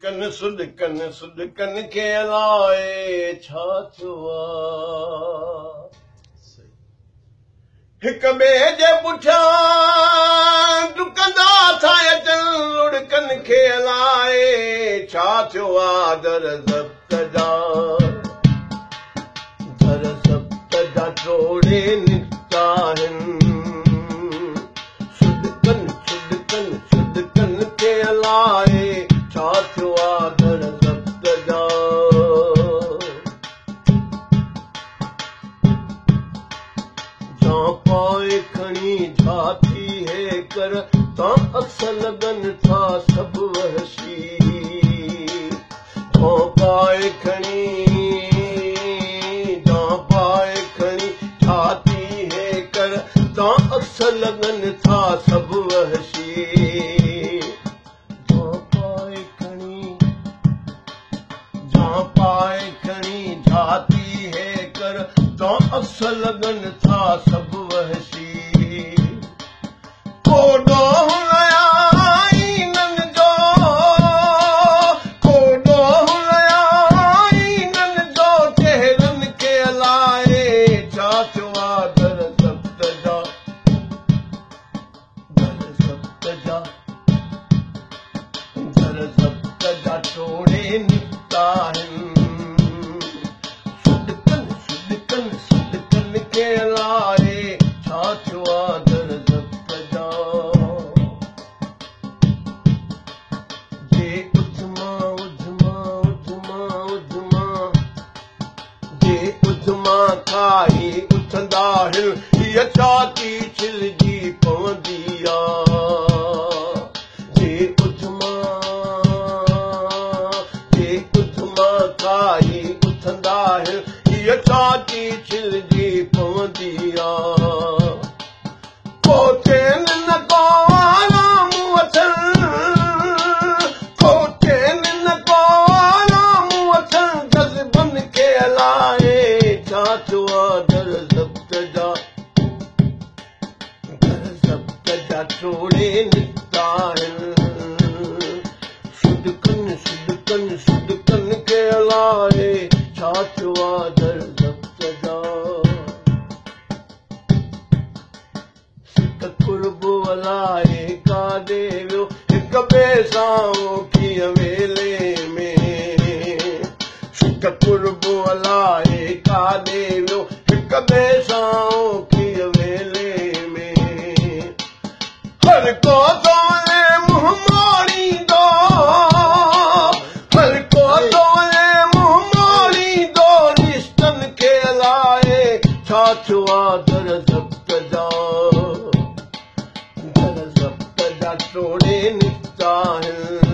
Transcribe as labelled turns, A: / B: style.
A: सुॾकनि खे अलाए छा थियो हिक ॿिए जे पुठियां डुकंदा था अचनि लुड़कनि खे अलाए छा थियो दर ज़ब्त जा टोड़े निकिता आहिनि सुॾकनि खे अलाए छा थियो दर ज़ब्त जा पाए खणी झाती है कर ता अक्स लगन था सब वहशी पाए खणी झाती है कर ता अक्स लगन था सब वहशी पाए खणी झाती है कर ता अक्स लगन था सब वहशी कोडो हुनयाईनन जो चेहरनि खे अलाए छा थियो दर ज़ब्त जा टोड़े निकिता आहिनि सुॾकनि खे अलाए छा थियो दर ज़ब्त जा जे उधमा खाई उथंदा आहिनि हीअ छाती छिलजी पवंदी जे उधमा खाई उथंदा आहिनि हीअ छाती छिलजी पवंदी को चैन न को आराम अथनि जज़्बनि खे अलाए छा थियो दर ज़ब्त जा टोड़े निकिता आहिनि सुॾकनि खे अलाए छा थियो दर ज़ब्त जा सिक कुर्ब अलाए काॾे वियो हिक ॿिए सां कीअं वेले में सिक कुर्ब अलाए काॾे वियो हिक ॿिए सां कीअं वेले में हर को तोले मुंहुं मोड़ींदो रिश्तनि खे अलाए छा थियो दर ज़ब्त जा टोड़े निकिता आहिनि